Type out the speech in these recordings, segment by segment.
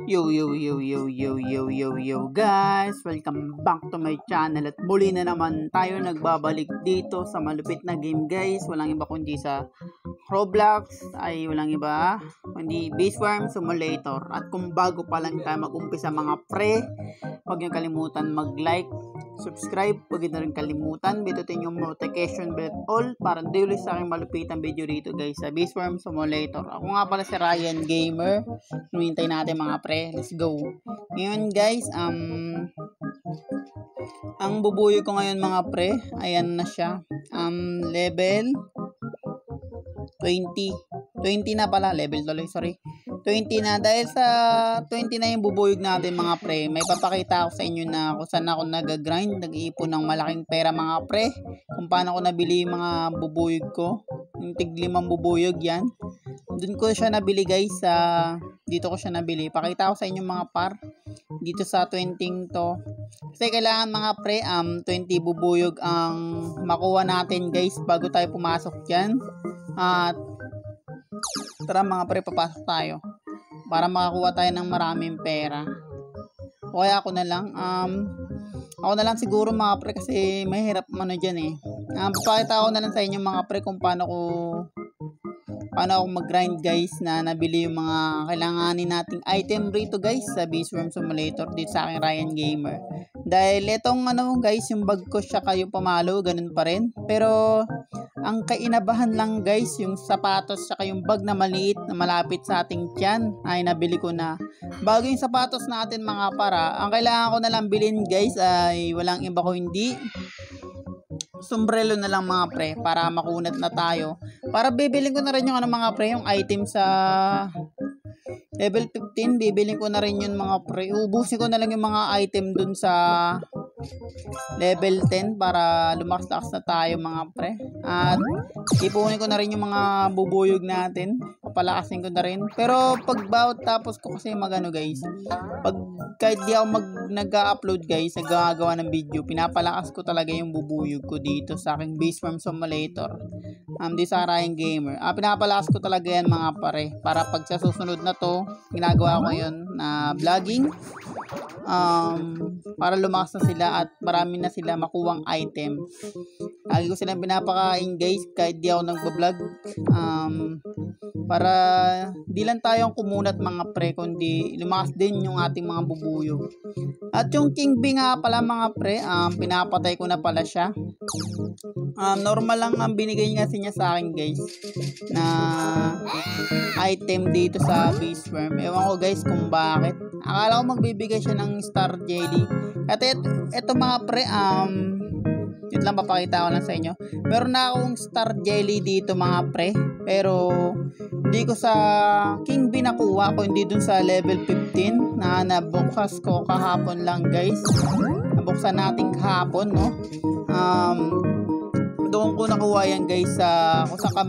Yo guys, welcome back to my channel at muli na naman tayo nagbabalik dito sa malupit na game guys. Walang iba kundi sa Roblox ay walang iba kundi Baseworm Simulator. At kung bago pa lang tayo mag-umpisa mga pre, huwag niyo kalimutan mag-like, subscribe, huwag niyo rin kalimutan bitutin yung notification bell all para hindi ulit sa aking malupitang video dito guys sa Baseworm Simulator. Ako nga pala si Ryan Gamer. Hinintay natin mga pre. Let's go. Ngayon guys, ang bubuyo ko ngayon mga pre, ayan na siya. Level 20 na pala, level tuloy, sorry. 20 na, dahil sa 20 na yung bubuyog natin mga pre, may papakita ako sa inyo na kung saan ako nag-grind, nag-iipon ng malaking pera mga pre, kung paano ko nabili yung mga bubuyog ko, yung tig-5 bubuyog yan. Doon ko siya nabili guys, dito ko siya nabili. Pakita ko sa inyo mga par, dito sa 20 to. Kasi kailangan mga pre, 20 bubuyog ang makuha natin guys, bago tayo pumasok dyan. At tara mga pre, papasok tayo para makakuha tayo ng maraming pera. O kaya ako na lang siguro mga pre, kasi mahirap dyan eh. Papakita ko na lang sa inyo mga pre kung paano ako mag-grind guys, na nabili yung mga kailanganin nating item rito guys sa Baseworm Simulator dito sa aking Ryan Gamer. Dahil itong guys, yung bag ko siya kayo pamalo, ganun pa rin. Pero ang kainabahan lang guys, yung sapatos saka yung bag na maliit na malapit sa ating tiyan ay nabili ko na. Bago yung sapatos natin mga para, ang kailangan ko na lang bilhin guys ay walang iba ko hindi sombrero na lang mga pre, para makunat na tayo. Para bibilin ko na rin yung mga pre, yung item sa level 15, bibilin ko na rin yun mga pre. Ubusin ko na lang yung mga item dun sa level 10 para lumakas na tayo mga pre. At ipunin ko na rin yung mga bubuyog natin, papalakasin ko na rin. Pero pag bawat tapos ko kasi magano guys, pag kahit di ako nag-upload guys, nagagawa ng video, pinapalakas ko talaga yung bubuyog ko dito sa aking Baseworm Simulator. Di sa Ryan Gamer. Pinapalakas ko talaga yan mga pare, para pag sa susunod na to, ginagawa ko yun na vlogging. Para lumakas na sila at marami na sila makuwang item. Lagi ko silang pinapakain guys, kahit di ako nagbablog. Para di lang tayong kumunat mga pre, kundi lumakas din yung ating mga bubuyog. At yung King Bee nga pala mga pre, pinapatay ko na pala siya. Normal lang ang binigay kasi niya sa akin guys na item dito sa Baseworm. Ewan ko guys kung bakit. Akala ko magbibigay siya ng star jelly. At ito mga pre, yun lang, papakita ko lang sa inyo. Meron na akong star jelly dito mga pre, pero hindi ko sa King Bee nakuha, kundi dun sa level 15 na nabukas ko kahapon lang guys. Nabuksan natin kahapon, no? Doon ko nakuha yan guys, kung saan ka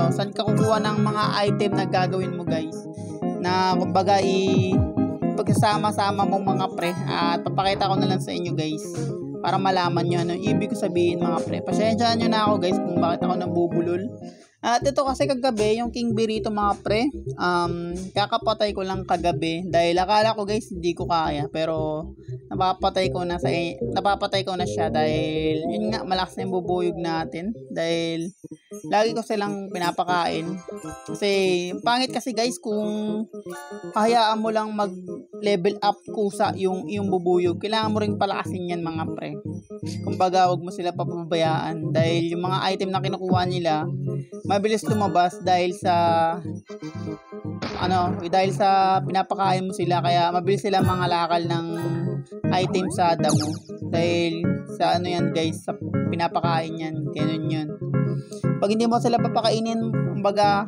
saan ka kukuha ng mga item na gagawin mo guys, na kumbaga pagkasama-sama mo mga pre. At papakita ko na lang sa inyo guys para malaman nyo ano ibig ko sabihin mga pre. Pasensyahan nyo na ako guys kung bakit ako nabubulol. At ito kasi kagabi, yung King Bee rito mga pre, kakapatay ko lang kagabi dahil akala ko guys hindi ko kaya, pero napapatay ko na siya dahil yun nga, malakas na yung bubuyog natin dahil lagi ko silang pinapakain. Kasi pangit kasi guys kung hayaan mo lang mag level up kusa yung bubuyog, kailangan mo ring palakasin yan mga pre. Kumbaga wag mo sila papabayaan dahil yung mga item na kinukuha nila mabilis lumabas dahil sa pinapakain mo sila, kaya mabilis sila mangalakal ng item sa damo dahil sa yan guys, sa pinapakain yan, ganun yun. Pag hindi mo sila papakainin, kumbaga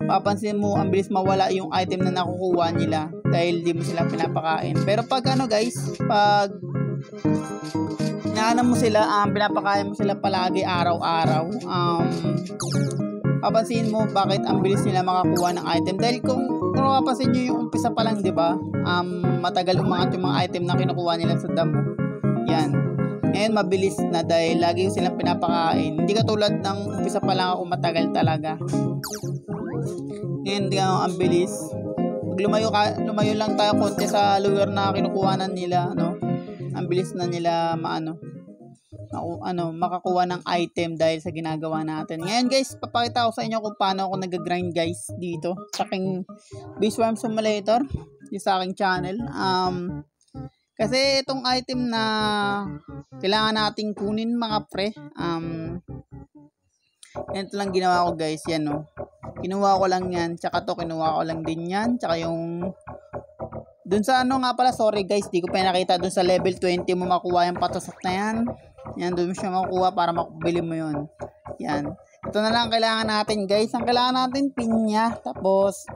papansin mo ang bilis mawala yung item na nakukuha nila dahil di mo sila pinapakain. Pero pag guys, pag mo sila, pinapakain mo sila palagi araw-araw, papansin mo bakit ang bilis nila makakuha ng item. Dahil kung mapapansin nyo yung umpisa pa lang, diba, matagal umangat yung mga item na kinukuha nila sa damo. Yan. Ngayon mabilis na dahil lagi ko silang pinapakain. Hindi katulad ng umpisa pa lang ako, matagal talaga. Ngayon ang bilis. lumayo lang tayo konti sa lugar na kinukuhanan nila, no? Ang bilis na nila makakuha ng item dahil sa ginagawa natin. Ngayon guys, papakita ko sa inyo kung paano ako nag-grind guys dito sa aking Beastworm Simulator, sa aking channel. Kasi itong item na kailangan nating kunin mga pre, ito lang ginawa ko guys, yan no. Kinuha ko lang yan, tsaka to kinuha ko lang din yan, tsaka yung dun sa nga pala, sorry guys, di ko pa nakita dun sa level 20 mo makuha yung patusok na yan. Yan, dun mo siya makuha para makabili mo yun. Yan. Ito na lang kailangan natin guys. Ang kailangan natin pinya. Tapos,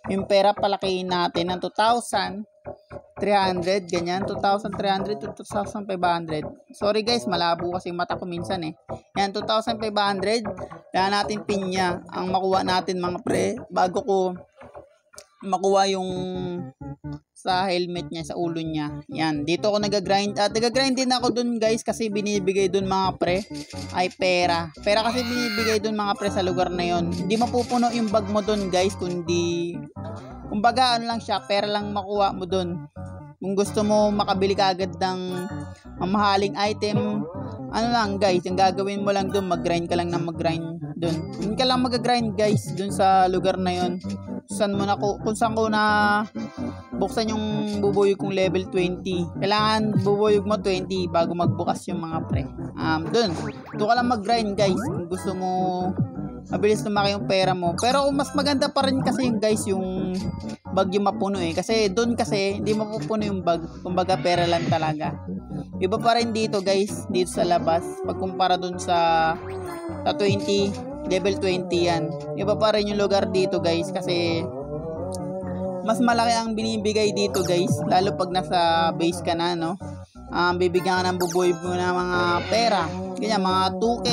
yung pera palakihin natin ng 2,300. Ganyan. 2,300 to 2,500. Sorry guys, malabo kasi yung mata ko minsan eh. Yan, 2,500. Kailangan natin pinya. Ang makuha natin mga pre. Bago ko makuha yung sa helmet niya, sa ulo niya. Yan, dito ako nag-grind. At nag-grind din ako dun guys kasi binibigay dun mga pre ay pera. Pera kasi binibigay dun mga pre sa lugar na yon. Hindi mapupuno yung bag mo dun guys, kundi kumbaga lang siya, pera lang makuha mo dun. Kung gusto mo makabili ka agad ng mamahaling item, lang guys, yung gagawin mo lang dun, mag-grind ka lang na mag-grind dun. Hindi ka lang mag-grind guys dun sa lugar na yon. Kung saan ko na buksan yung bubuyog kong level 20. Kailangan bubuyog mo 20 bago magbukas yung mga pre. Doon ka lang mag-grind guys kung gusto mo mabilis lumaki yung pera mo. Pero mas maganda pa rin kasi yung guys yung bag yung mapuno eh. Kasi doon kasi hindi mapupuno yung bag. Kumbaga pera lang talaga. Iba pa rin dito guys, dito sa labas. Pagkumpara doon sa 20, level 20 yan. Iba pa rin yung lugar dito guys kasi mas malaki ang binibigay dito guys, lalo pag nasa base ka na, no? Bibigyan ka ng buboy mo na mga pera, ganyan, mga 2K,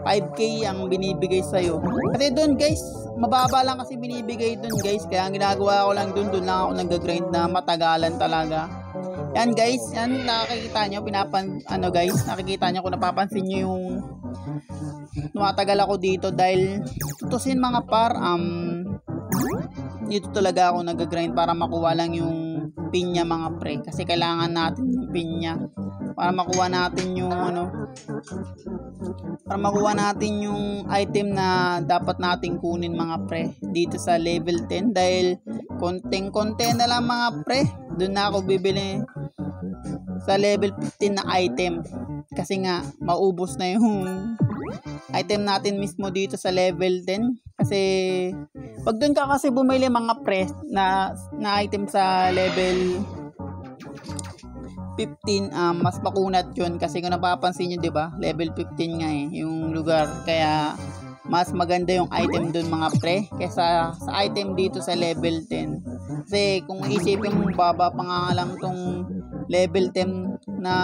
5K ang binibigay sa'yo. Kasi doon guys, mababa lang kasi binibigay doon guys, kaya ang ginagawa ko lang doon lang ako nag-grind na matagalan talaga. Yan guys, yan nakikita nyo, nakikita nyo kung napapansin nyo yung tumatagal ako dito dahil tutusin mga par, dito talaga ako nag-grind para makuha lang yung pinya mga pre. Kasi kailangan natin yung pinya para makuha natin yung para makuha natin yung item na dapat nating kunin mga pre dito sa level 10. Dahil konting-konti na lang mga pre, doon na ako bibili sa level 15 na item. Kasi nga, maubos na yung item natin mismo dito sa level 10. Kasi pag doon ka kasi bumili mga pre na item sa level 15, mas makunat yun. Kasi kung napapansin nyo, diba, level 15 nga yung lugar. Kaya mas maganda yung item doon mga pre kaysa sa item dito sa level 10. Kasi kung isipin mo, baba pa nga lang tong level 10 na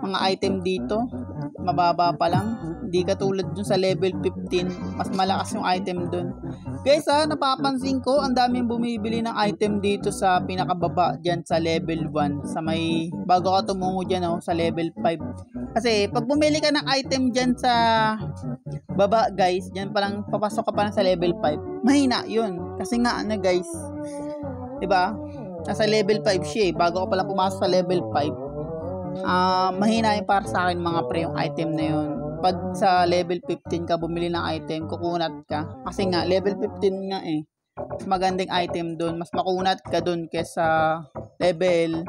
mga item dito, mababa pa lang. Hindi katulad dun sa level 15, mas malakas yung item dun. Guys napapansin ko, ang daming bumibili ng item dito sa pinakababa, dyan sa level 1, sa may, bago ka tumungo dyan sa level 5. Kasi pag bumili ka ng item dyan sa baba guys, dyan palang papasok ka pa lang sa level 5, mahina yun. Kasi nga guys, diba, nasa level 5 siya bago ka palang pumasok sa level 5. Mahina yung para sa akin mga pre yung item na yun. Pag sa level 15 ka bumili ng item, kukunat ka. Kasi nga level 15 nga mas magandang item doon, mas makunat ka doon kesa level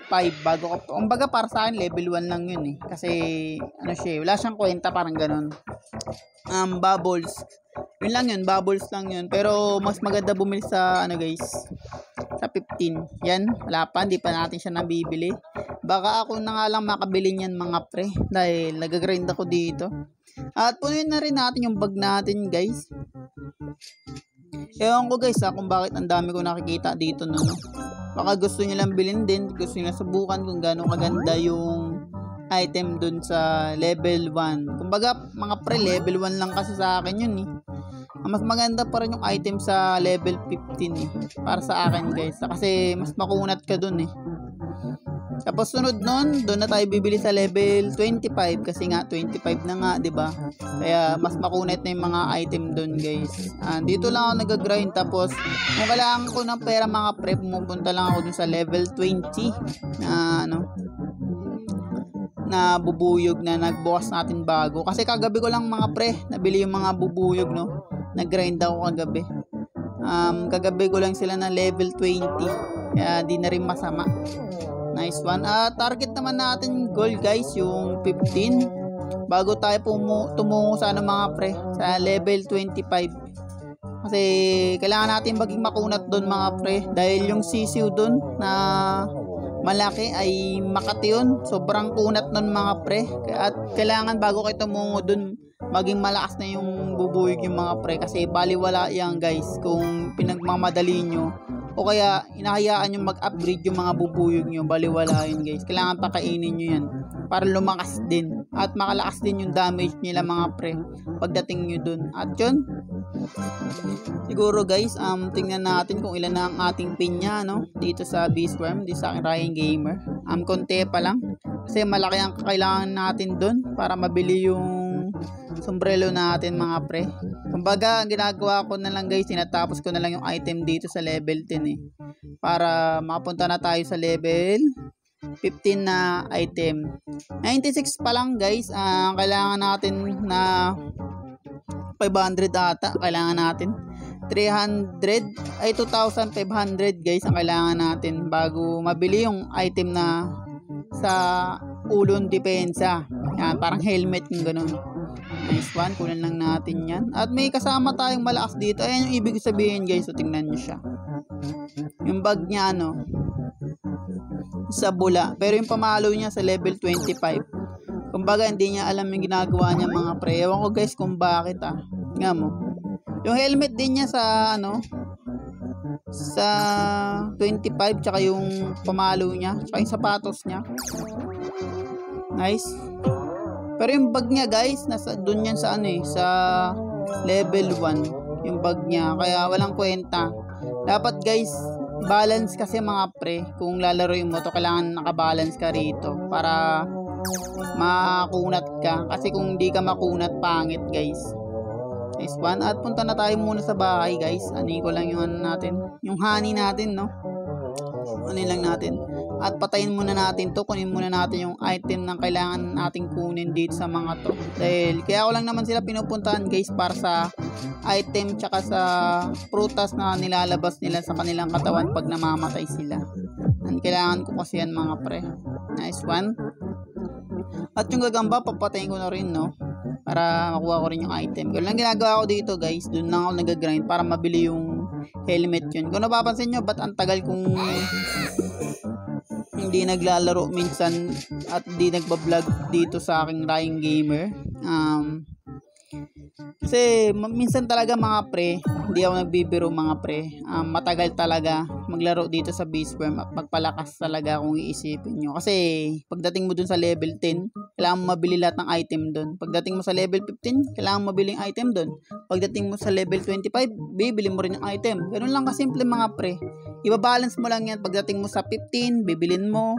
5 bago ka. Kumbaga para sa akin level 1 lang yun kasi wala siyang kwenta, parang ganun. Bubbles, yun lang yun, bubbles lang yun. Pero mas maganda bumili sa guys, sa 15. Yan, wala pa, hindi pa natin siya nabibili. Baka ako na nga lang makabili niyan mga pre dahil nag-grind ako dito. At punuin na rin natin yung bag natin guys. Ewan ko guys kung bakit ang dami ko nakikita dito no. Baka gusto niyo lang bilhin din, gusto niyo subukan kung gaano kaganda yung item dun sa level 1. Kumbaga mga pre, level 1 lang kasi sa akin yun Mas maganda pa rin yung item sa level 15 para sa akin guys. Kasi mas makunat ka dun Tapos sunod nun, doon na tayo bibili sa level 25 kasi nga 25 na nga, 'di ba? Kaya mas makunat na yung mga item doon, guys. Dito lang ako nag-grind, tapos kung kailangan ko ng pera mga pre, pumupunta lang ako doon sa level 20 na na bubuyog na nagbukas natin bago. Kasi kagabi ko lang mga pre, nabili yung mga bubuyog, no? Nag-grind ako kagabi. Kagabi ko lang sila na level 20. Kaya di na rin masama. Nice one. Target naman natin goal, guys, yung 15. Bago tayo tumungo sa mga pre, sa level 25. Kasi kailangan natin maging makunat doon mga pre. Dahil yung sisiw doon na malaki ay Makati yun. Sobrang kunat nun mga pre. At kailangan bago kayo tumungo doon, maging malakas na yung bubuyog yung mga pre. Kasi baliwala yan, guys, kung pinagmamadali nyo o kaya inahayaan nyo mag-upgrade yung mga bubuyog nyo, baliwala yun, guys. Kailangan pakainin nyo yan para lumakas din at makalakas din yung damage nila mga pre pagdating nyo dun. At yun, siguro guys, tingnan natin kung ilan na ang ating pinya, no? Dito sa Beastworm, dito sa aking Ryan Gamer. Konti pa lang kasi malaki ang kailangan natin dun para mabili yung sombrero natin mga pre. Kumbaga, ang ginagawa ko na lang, guys, tinatapos ko na lang yung item dito sa level 10 para makapunta na tayo sa level 15 na item. 96 pa lang, guys. Kailangan natin na 500 ata. Kailangan natin 300 ay 2,500, guys, ang kailangan natin bago mabili yung item na sa ulong depensa. Yan, parang helmet yung ganun. Nice one, kunan lang natin yan. At may kasama tayong malakas dito. Ayan yung ibig sabihin, guys. So, tingnan nyo siya. Yung bag niya, sa bula. Pero yung pamalo niya sa level 25. Kumbaga, hindi niya alam yung ginagawa niya mga pre. Ewan ko, guys, kung bakit, Nga mo. Yung helmet din niya sa, sa 25, tsaka yung pamalo niya, tsaka yung sapatos niya. Nice. Pero yung bag niya, guys, nasa doon yan sa sa level 1 yung bag niya, kaya walang kwenta. Dapat, guys, balance kasi mga pre. Kung lalaroin mo to, kailangan nakabalance ka rito para makunat ka, kasi kung hindi ka makunat, pangit, guys. Nice one. At punta na tayo muna sa bahay, guys. Ani ko lang yung natin, yung honey natin, no? Ano lang natin. At patayin muna natin to. Kunin muna natin yung item na kailangan nating kunin dito sa mga to. Dahil kaya ko lang naman sila pinupuntahan, guys, para sa item tsaka sa prutas na nilalabas nila sa kanilang katawan pag namamatay sila. And kailangan ko kasi yan mga pre. Nice one. At yung gagamba, papatayin ko na rin, no? Para makuha ko rin yung item. Kaya lang ginagawa ko dito, guys. Doon lang ako nag-grind para mabili yung helmet yun. Kung napapansin nyo, ba't ang tagal kung hindi naglalaro minsan at hindi nagbablog dito sa aking Ryan Gamer? Kasi minsan talaga mga pre, hindi ako nagbibiro mga pre. Matagal talaga maglaro dito sa Beastworm at magpalakas talaga kung iisipin nyo. Kasi pagdating mo dun sa level 10, kailangan mo mabili lahat ng item dun. Pagdating mo sa level 15, kailangan mo mabili yung item dun. Pagdating mo sa level 25, bibili mo rin yung item. Ganun lang kasimple mga pre. Ibabalance mo lang yan. Pagdating mo sa 15, bibilin mo.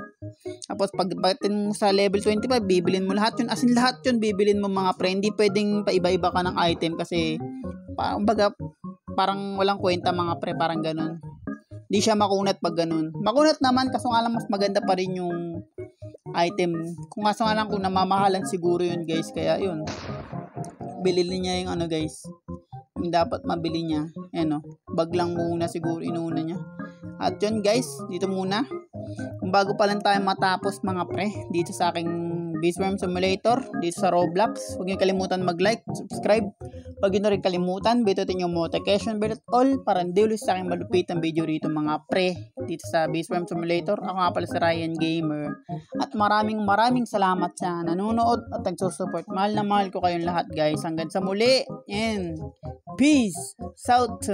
Tapos pagdating mo sa level 25, bibilin mo lahat yun. As in lahat yun, bibilin mo mga pre. Hindi pwedeng paiba-iba ka ng item kasi parang walang kwenta mga pre. Parang ganun. Hindi siya makunat pag ganun. Makunat naman, kaso nga lang mas maganda pa rin yung item. Kung kaso nga lang kung namamahalan siguro yun, guys. Kaya yun, bilhin niya yung guys, yung dapat mabili niya. Bag lang muna siguro inuna niya. At yun, guys, dito muna. Kung bago pa lang tayo matapos mga pre dito sa aking Beastworm Simulator dito sa Roblox, huwag niyo kalimutan mag-like, subscribe. Huwag niyo rin kalimutan bitutin yung notification bell at all para hindi ulit sa aking malupitang video rito mga pre dito sa Beastworm Simulator. Ako nga pala si Ryan Gamer. At maraming salamat sa nanonood at nagsusupport. Mahal na mahal ko kayong lahat, guys. Hanggang sa muli. And peace out.